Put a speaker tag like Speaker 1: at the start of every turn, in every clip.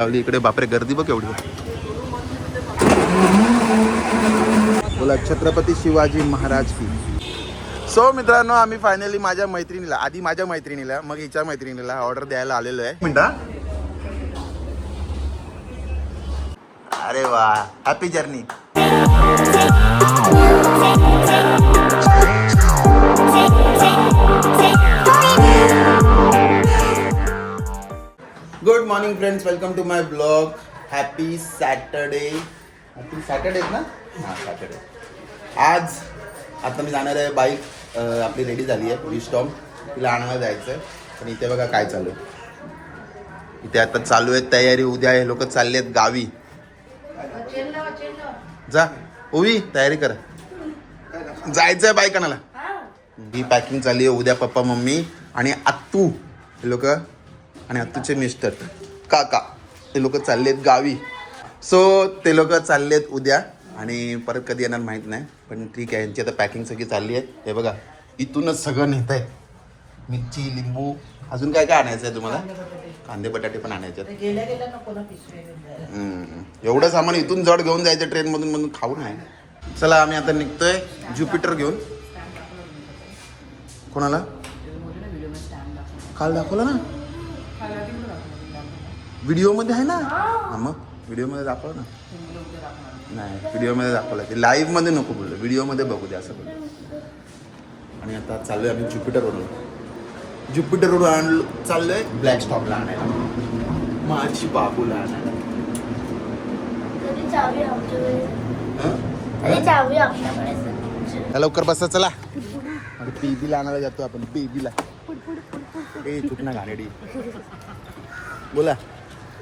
Speaker 1: इकडे बापरे गर्दी बघ एवढी. बोला छत्रपती शिवाजी महाराज की. सो मित्रांनो आम्ही फायनली माझ्या मैत्रिणीला मग हिच्या मैत्रिणीला ऑर्डर द्यायला आलेलो आहे. मिनटा. अरे वा happy journey. Good morning friends, welcome to my blog. Happy Saturday. Happy Saturday ना. हां सॅटरडे. आज आता मी जाणार आहे. बाईक आपली रेडी झाली आहे. विस्टॉम तिला आणायला जायचं आहे. पण इथे बघा काय चालू आहे. इथे आता चालू आहे तयारी. उद्या हे लोक चालले आहेत गावी. जा उवी तयारी कर. जायचं आहे बाईक आणायला. ही पॅकिंग चालली आहे. उद्या पप्पा मम्मी आणि आत्तू हे लोक आणि आत्तूचे मिस्टर काका ते लोक चाललेत गावी. सो ते लोक चाललेत उद्या आणि परत कधी येणार माहीत नाही. पण ठीक आहे. यांची आता पॅकिंग सगळी चालली आहे. हे बघा इथूनच सगळं नेत आहे. मिरची लिंबू अजून काय काय आणायचं आहे तुम्हाला. कांदे बटाटे पण आणायचे. एवढं सामान इथून जड घेऊन जायचं ट्रेनमधून खाऊ नाही. चला आम्ही आता निघतोय ज्युपिटर घेऊन. कोणाला काल दाखवलं ना व्हिडिओमध्ये आहे ना. मग व्हिडिओमध्ये दाखव ना. नाही व्हिडिओमध्ये दाखवलं ते लाईव्हमध्ये नको बोललो. व्हिडिओमध्ये बघू दे असं बोललो. आणि आता चाललो आहे आम्ही ज्युपिटरवरून चाललो आहे ब्लॅक स्टॉपला आणायला. माझी बाबूला आणायला. लवकर बसा चला. बेबीला आणायला जातो आपण. बेबीला चुकना गाडी. बोला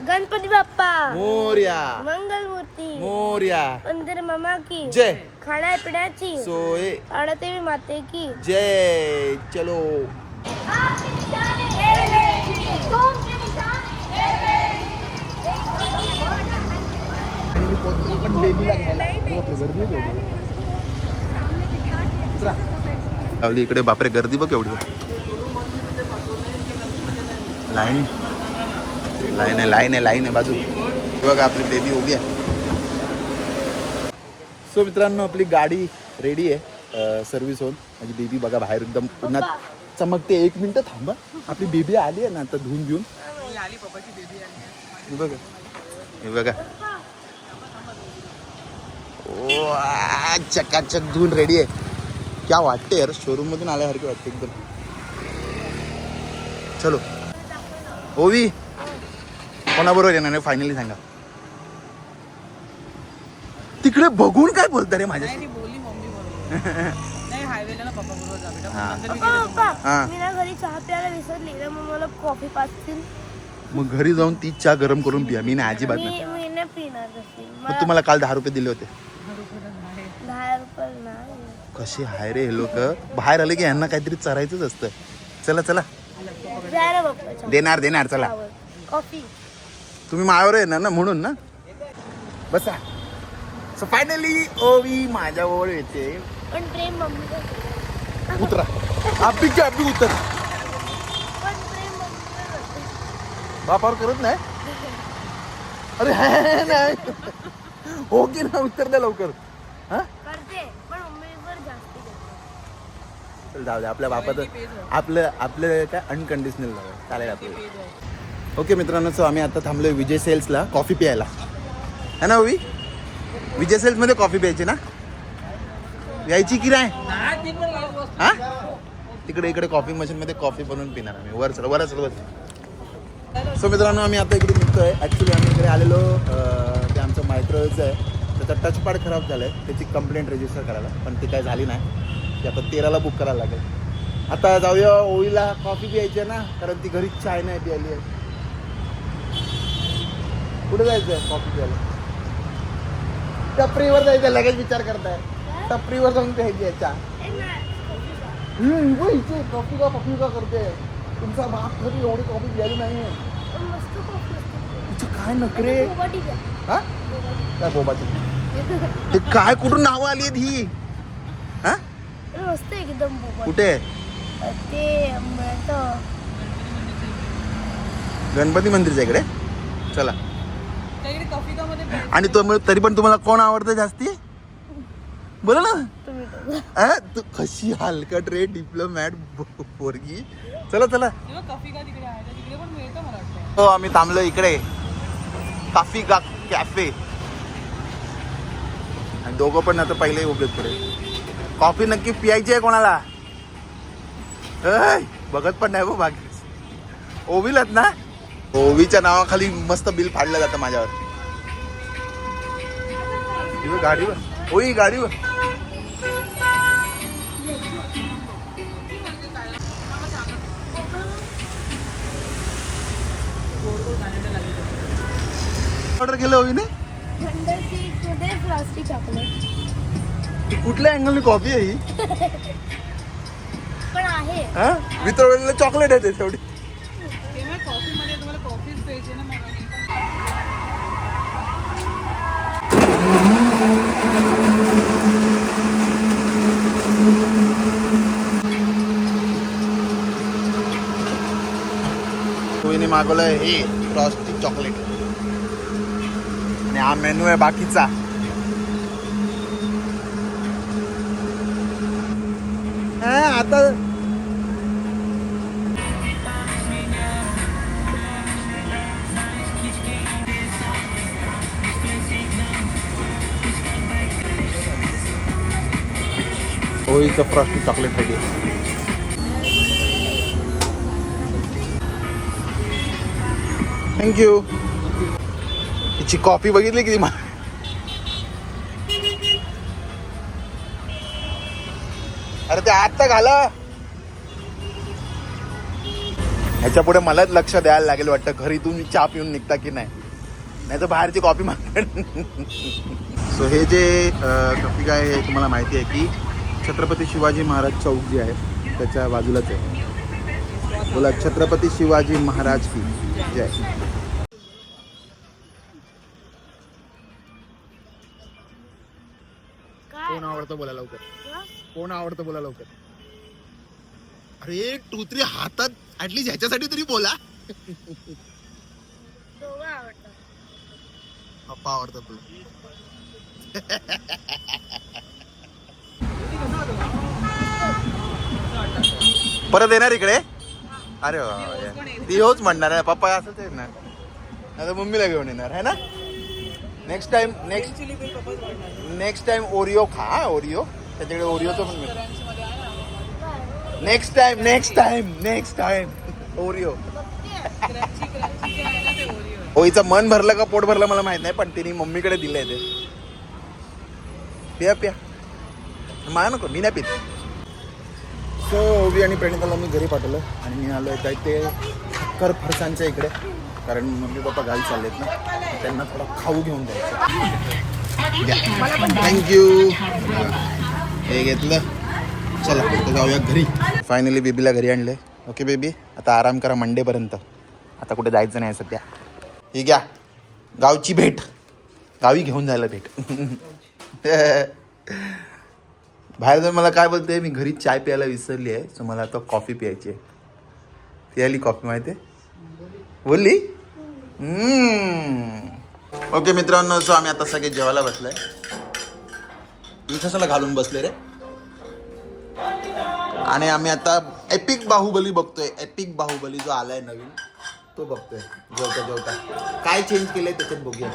Speaker 2: गणपती बाप्पा
Speaker 1: मोरया.
Speaker 2: मंगलमूर्ती
Speaker 1: मोरया.
Speaker 2: अंदर मामा की
Speaker 1: जय.
Speaker 2: खाण्या पिण्याची
Speaker 1: सोय
Speaker 2: आडदेवी माते की
Speaker 1: जय. चलो इकडे बापरे गर्दी बघ एवढी. लाईन आहे बाजू. बघा आपली बेबी उभी आहे. सो मित्रांनो आपली गाडी रेडी आहे सर्व्हिस होऊन. माझी बेबी बघा बाहेर एकदम पुन्हा चमकते. 1 मिनिट थांबा. आपली बेबी आली आहे ना आता धुवून घेऊन. बघा हे बघा ओ चकाचक धुवून रेडी आहे. क्या वाटते यार शोरूम मधून आल्यासारखे वाटते एकदम. चलो ओवी कोणाबरोबर येणार नाही फायनली सांगा. तिकडे बघून काय बोलता रे माझ्याशी.
Speaker 2: चहा प्यायला विसरली ना मग मला कॉफी पाजतील.
Speaker 1: मग घरी जाऊन ती चहा गरम करून पिया. मी नाही अजिबात नाही. मग तुम्हाला काल 10 रुपये दिले होते.
Speaker 2: 10 रुपये नाही.
Speaker 1: कसे हाय रे हे लोक. बाहेर आले की यांना काहीतरी चरायचंच असतं. चला चला देणार चला.
Speaker 2: कॉफी
Speaker 1: तुम्ही मायावर येणार ना म्हणून ना. बसा. सो फायनली ओवी माझ्यावर येते.
Speaker 2: पण प्रेम मम्मी
Speaker 1: उतरा. आपली उतर.
Speaker 2: पण प्रेम मम्मी
Speaker 1: बापावर करत नाही. अरे नाही हो की ना. उत्तर द्या लवकर. हा
Speaker 2: करते पण मम्मीवर जास्त.
Speaker 1: चल जाऊ दे. आपल्या बापाचं आपलं काय अनकंडिशनल चालेल आपलं. ओके मित्रांनो सो आम्ही आता थांबलोय विजय सेल्सला कॉफी प्यायला. है ना ओवी. विजय सेल्समध्ये कॉफी प्यायची ना. यायची की नाही. हा इकडे कॉफी मशीनमध्ये कॉफी बनवून पिणार आम्ही. वर चल. सो मित्रांनो आम्ही आता इकडे निघतोय. ॲक्च्युली आम्ही इकडे आलेलो ते आमचं मायक्रोवेव्हचं आहे. त्याचा टचपॅड खराब झालं आहे. त्याची कंप्लेंट रजिस्टर करायला पण ती काय झाली नाही. ती आता 13ला बुक करायला लागेल. आता जाऊया ओवीला कॉफी प्यायची आहे ना कारण ती घरी चाय नाही प्यायली आहे. कुठे जायचं आहे कॉफी प्यायला. टपरीवर जायचं. लगेच विचार करताय. टपरीवर जाऊन प्यायची आहे चहा. कॉफी का करते. तुमचा बाप घरी एवढी कॉफी प्यायली नाही आहे. काय नखरे. हा काय बोबाची. ते काय कुठून नाव आली आहेत ही. हा
Speaker 2: मस्त एकदम.
Speaker 1: कुठे
Speaker 2: ते
Speaker 1: गणपती मंदिरच्या इकडे. चला आणि तरी पण तुम्हाला कोण आवडतं जास्ती बोला ना. तू कशी हलकट रे डिप्लोमॅट पोरगी. चला चला हो आम्ही थांबलो इकडे कॉफी कॅफे आणि दोघं पण आता पहिले उभे पुढे. कॉफी नक्की पियायची आहे कोणाला बघत पण नाही बाकी. ओवीलात ना ओवीच्या नावाखाली मस्त बिल फाडलं जातं माझ्यावर. गाडीवर ओई गाडीवर ऑर्डर केलं ओवीने.
Speaker 2: प्लास्टिक चॉकलेट
Speaker 1: कुठल्या अँगलने कॉफी आहे ही
Speaker 2: पण आहे.
Speaker 1: हा वितळलेलं चॉकलेट आहे ते तेवढी. कोणी मागवलंय हे फ्रॉस्टी चॉकलेट आणि हा मेनू आहे बाकीचा. आता होळीचं फ्रॉस्टी चॉकलेट रेडी. थँक्यू. हिची कॉफी बघितली किती मला. अरे ते आत्ता घाला. ह्याच्या पुढे मलाच लक्ष द्यायला लागेल वाटतं. घरी तुम्ही चहा पिऊन निघता की नाही तर बाहेरची कॉफी मागतात. सो हे जे कॉफी काय आहे तुम्हाला माहिती आहे की छत्रपती शिवाजी महाराज चौक जे आहे त्याच्या बाजूलाच आहे. बोला छत्रपती शिवाजी महाराज की जय. कोण आवडतं बोला लवकर. कोण आवडतं बोला लवकर. अरे 2 3 हातात ऍटलीस्ट ह्याच्यासाठी तरी बोला. पप्पा आवडतं तुला. परत येणार इकडे. अरे ती होच म्हणणार आहे पप्पा असंच आहे ना. आता मम्मीला घेऊन येणार आहे ना. नेक्स्ट टाइम ओरिओ खा. ओरिओ त्याच्याकडे ओरिओचं पण मिळतं. Next time Oreo. ओईचं मन भरलं का पोट भरलं मला माहित नाही पण तिने मम्मीकडे दिलंय ते. पिया मला नको मी नाही पित. सो ओवी आणि प्रणिताला मी घरी पाठवलं आणि मी आलो काय ते कर फरसांच्या इकडे कारण मम्मी पप्पा गावी चाललेत ना त्यांना थोडा खाऊ घेऊन द्यायचं. थँक्यू. हे घेतलं. चला आता जाऊया घरी. फायनली बेबीला घरी आणलंय. ओके बेबी आता आराम करा मंडेपर्यंत. आता कुठे जायचं नाही सध्या. ही घ्या गावची भेट. गावी घेऊन जायला भेट. बाहेर जाऊन मला काय बोलते मी घरी चाय प्यायला विसरली आहे सो मला आता कॉफी प्यायची आहे. ती आली कॉफी माहिती आहे बोलली. ओके मित्रांनो सो आम्ही आता सगळे जेवायला बसलोय. मी कशाला घालून बसले रे. आणि आम्ही आता एपिक बाहुबली बघतोय. एपिक बाहुबली जो आलाय नवीन तो बघतोय जेवता काय चेंज केलंय त्याच्यात बघूया.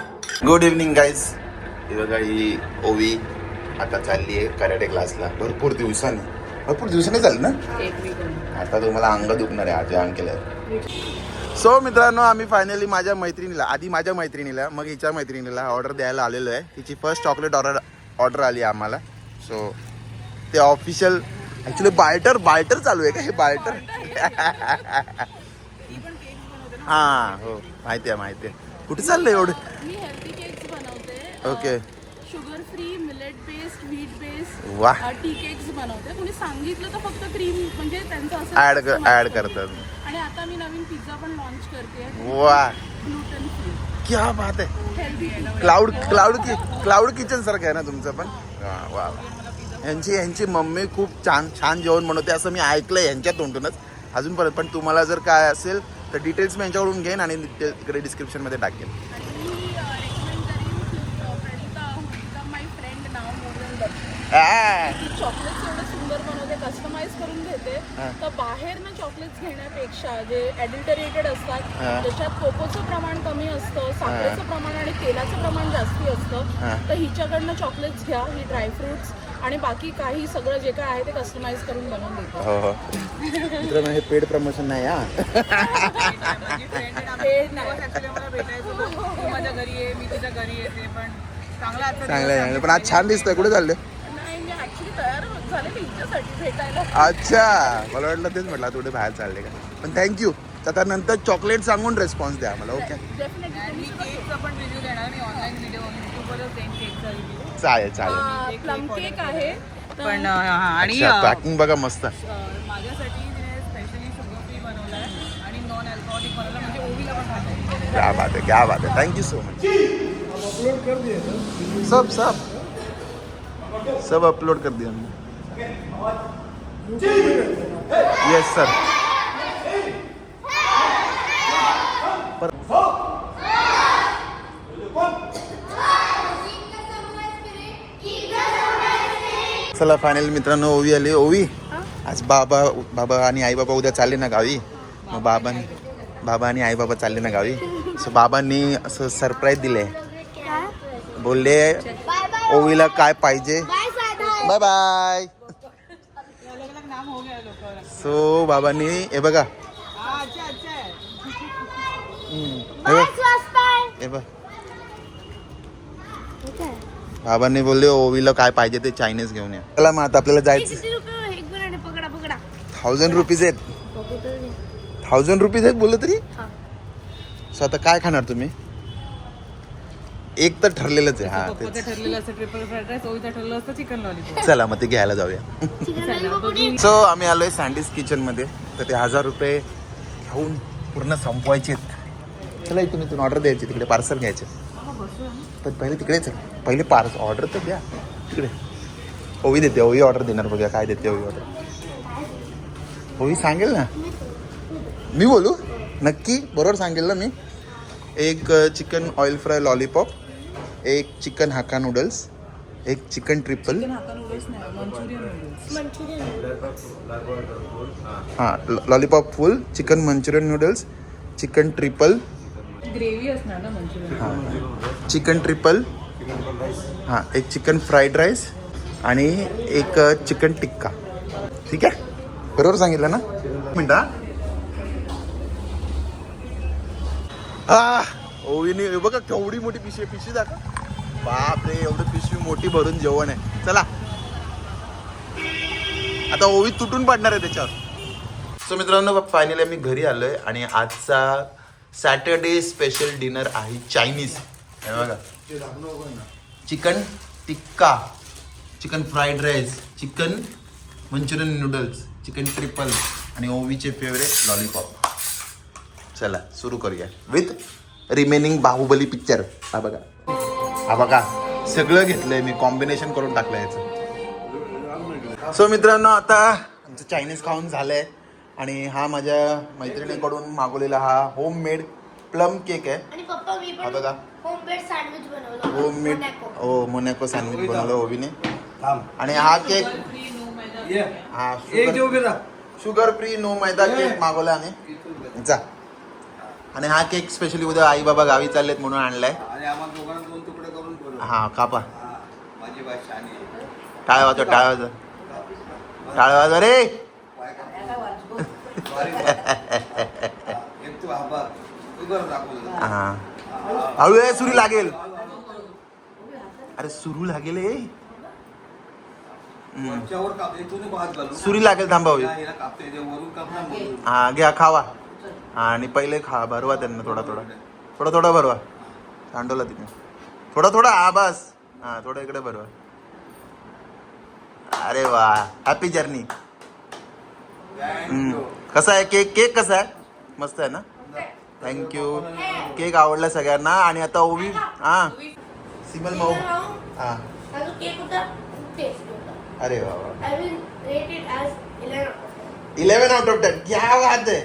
Speaker 1: Good evening guys. ही बघा ही ओवी आता चालली आहे कराटे क्लासला. भरपूर दिवसाने चालली ना. आता तुम्हाला अंग दुखणार आहे आज अंग केलं. सो मित्रांनो आम्ही फायनली माझ्या मैत्रिणीला मग हिच्या मैत्रिणीला ऑर्डर द्यायला आलेलो आहे. तिची फर्स्ट चॉकलेट ऑर्डर आली आहे आम्हाला. सो ते ऑफिशियल ॲक्च्युली बाल्टर चालू आहे का हे बाल्टर. हां हो माहिती आहे. कुठे चाललं एवढं.
Speaker 3: मी हेल्दी केक्स बनवते.
Speaker 1: Okay.
Speaker 3: Sugar free millet based wheat based
Speaker 1: वाह.
Speaker 3: टी केक्स बनवते. कोणी सांगितलं तर फक्त क्रीम म्हणजे त्यांचं असं
Speaker 1: ऍड करतात.
Speaker 3: आणि आता मी नवीन पिझ्झा पण लॉन्च करते.
Speaker 1: वाह
Speaker 3: ग्लुटेन फ्री.
Speaker 1: क्या बात आहे.
Speaker 3: हेल्दी
Speaker 1: क्लाउड किचन सारखं आहे ना तुमचं पण. वा यांची मम्मी खूप छान जेवण बनवते असं मी ऐकलंय यांच्या तोंडूनच अजूनपर्यंत. पण तुम्हाला जर काय असेल तर डिटेल्स मी यांच्याकडून घेईन आणि इकडे डिस्क्रिप्शनमध्ये टाकेन.
Speaker 3: आणि चॉकलेट्स एवढे सुंदर बनवते, कस्टमाइज करून घेते. तर बाहेर ना चॉकलेट्स घेण्यापेक्षा जे ॲडल्टरेटेड असतात त्याच्यात कोकोचं प्रमाण कमी असतं, साखरेचं प्रमाण आणि तेलाचं प्रमाण जास्ती असतं. तर हिच्याकडनं चॉकलेट्स घ्या, ही ड्रायफ्रुट्स आणि बाकी काही सगळं जे काय आहे ते कस्टमाइज करून बनवून देते.
Speaker 1: हो हो मित्रांनो, हे पेड प्रमोशन नाही हा.
Speaker 3: मला भेटायचं तू माझ्या घरी आहे, मी तुझ्या घरी येते. पण
Speaker 1: चांगलं आहे. पण आज छान दिसतंय. कुठे चालले?
Speaker 3: नाही, मी ऍक्च्युली तयार झाले हिच्यासाठी भेटायला.
Speaker 1: अच्छा, मला वाटलं तेच म्हटलं थोडे बाहेर चालले का. पण थँक्यू. आता नंतर चॉकलेट सांगून रिस्पॉन्स द्या मला. ओके
Speaker 3: डेफिनेटली केकचा पण रिव्ह्यू देणार मी. ऑनलाईन व्हिडिओ युट्यूबवरच देईन केकचा रिव्ह्यू.
Speaker 1: चालेल चालेल.
Speaker 3: प्लम केक आहे
Speaker 4: पण आणि
Speaker 1: पॅकिंग बघा मस्त.
Speaker 3: माझ्यासाठी तिने स्पेशली शुगर फ्री बनवलाय आणि नॉन अल्कोहोलिक बनवला, म्हणजे ओवीला पण खायला.
Speaker 1: क्या बात है, क्या बात है. Thank you so much. Sub upload कर दिया हमने. Yes sir. चला फायनल मित्रांनो, ओवी आली. ओवी, आज बाबा आणि आई बाबा उद्या चालले ना गावी. मग बाबा आणि आई बाबा चालले ना गावी. सो बाबांनी असं सरप्राईज दिले. बोलले ओवीला काय पाहिजे. Bye bye. सो बाबांनी हे बघा, हे बघ, बाबांनी बोलले ओवीला काय पाहिजे ते चायनीज घेऊन या. चला मग आता आपल्याला जायचं. 1000 रुपीज आहेत. 1000 रुपीज आहेत बोललं तरी. सो आता काय खाणार तुम्ही? एक तर ठरलेलंच आहे. हा तेच.
Speaker 4: ठरलेलं असतं ट्रिपल फ्राईड राईस, ओवीचं ठरलं असतं चिकन लॉलीपॉप.
Speaker 1: चला मग ते घ्यायला जाऊया. सो आम्ही आलोय सँडीज किचन मध्ये. तर ते 1000 रुपये घेऊन पूर्ण संपवायचे. चला इथून ऑर्डर द्यायची, तिकडे पार्सल घ्यायचे. पण पहिले तिकडेच पहिले ऑर्डर तर द्या तिकडे. ओवी देते, ओवी ऑर्डर देणार. बघूया काय देते ओवी ऑर्डर. ओवी सांगेल ना. मी बोलू नक्की बरोबर सांगेल ना मी. एक चिकन ऑइल फ्राय लॉलीपॉप, एक चिकन हाका नूडल्स, एक चिकन ट्रिपल. हां, लॉलीपॉप फुल, chicken Manchurian noodles, chicken triple,
Speaker 4: gravy असणार ना मंचुरियन.
Speaker 1: हां चिकन ट्रिपल, हां एक चिकन फ्राईड राईस आणि एक चिकन टिक्का. ठीक आहे, बरोबर सांगितलं ना. मिनटा. ओवीने बघा केवढी मोठी पिशवी दाखव. बापरे, एवढी पिशवी मोठी भरून जेवण आहे. चला आता ओवी तुटून पडणार आहे त्याच्यावर. सो मित्रांनो, फायनली आम्ही घरी आलोय आणि आजचा सॅटर्डे स्पेशल डिनर आहे चायनीज. हे बघा, chicken tikka, chicken fried rice, chicken Manchurian noodles, chicken triple आणि ओवीचे फेवरेट लॉलीपॉप. चला सुरू करूया विथ रिमेनिंग बाहुबली पिक्चर. हा बघा सगळं घेतलंय मी, कॉम्बिनेशन करून टाकलं याचं. सो मित्रांनो, आता आमचं चायनीज खाऊन झालंय आणि हा माझ्या मैत्रिणीकडून मागवलेला हा होममेड प्लम केक आहे.
Speaker 2: आणि पप्पा मी
Speaker 1: हा
Speaker 2: पण
Speaker 1: बघा,
Speaker 2: होममेड सँडविच बनवलं.
Speaker 1: होममेड मोनॅको सँडविच बनवलं ओवीने. आणि हा केक, हा शुगर फ्री नो मैदा केक मागवला आणि जा. आणि हा केक स्पेशली उद्या आई बाबा गावी चाललेत म्हणून आणलाय. हा कापा. टाळ वाजव रे. हा हळू आहे, सुरी लागेल. अरे सुरू लागेल हे. सुरी लागेल, थांबा. हा घ्या, खावा. आणि पहिले भरवा त्यांना थोडा भरवा. सांडवला तिथे थोडा. हा बस. हा थोडं इकडे भरवा. अरे वा, हॅपी जर्नी. कसा आहे केक कसा आहे? मस्त आहे ना. थँक्यू. केक आवडला सगळ्यांना. आणि आता ओवी, हा सिमल माऊ. हा अरे वा, 11 आउट ऑफ 10. क्या बात आहे.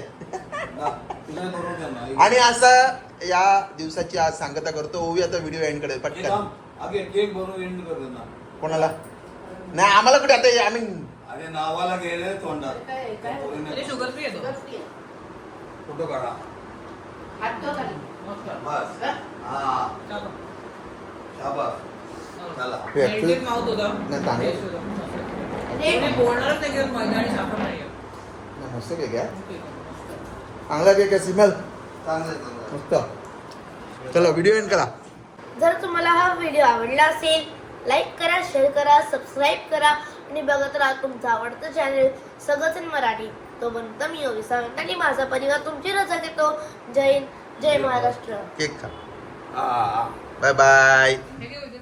Speaker 1: आणि असं या दिवसाची आज सांगता करतो ओवी. आता व्हिडिओ एंड करेल पटकन. कोणाला नाही आम्हाला कुठे आता आम्ही
Speaker 5: अरे नावाला गेले तोंडात
Speaker 4: शुगर फ्री येतो
Speaker 5: फोटो काढा बस हा शाबास चला
Speaker 1: हे actually-
Speaker 4: माउथ होता
Speaker 1: नाही, चांगलं.
Speaker 4: बोलणारच नाही की मैदा आणि साखर नाही
Speaker 1: नाही, मस्त केक आहे चांगला केक आहे सिमल
Speaker 5: चांगलं
Speaker 1: मस्त चला व्हिडिओ एंड करा
Speaker 2: जर तुम्हाला हा व्हिडिओ आवडला असेल लाईक करा शेअर करा सबस्क्राईब करा आणि बघत राहा तुमचं आवडतं चॅनल सगळंच in मराठी. तो बनतो मी योगी सावंत आणि माझा परिवार तुमची रजा घेतो. जय हिंद जय महाराष्ट्र.
Speaker 1: केक खा
Speaker 5: हा
Speaker 1: बाय बाय
Speaker 4: हे घे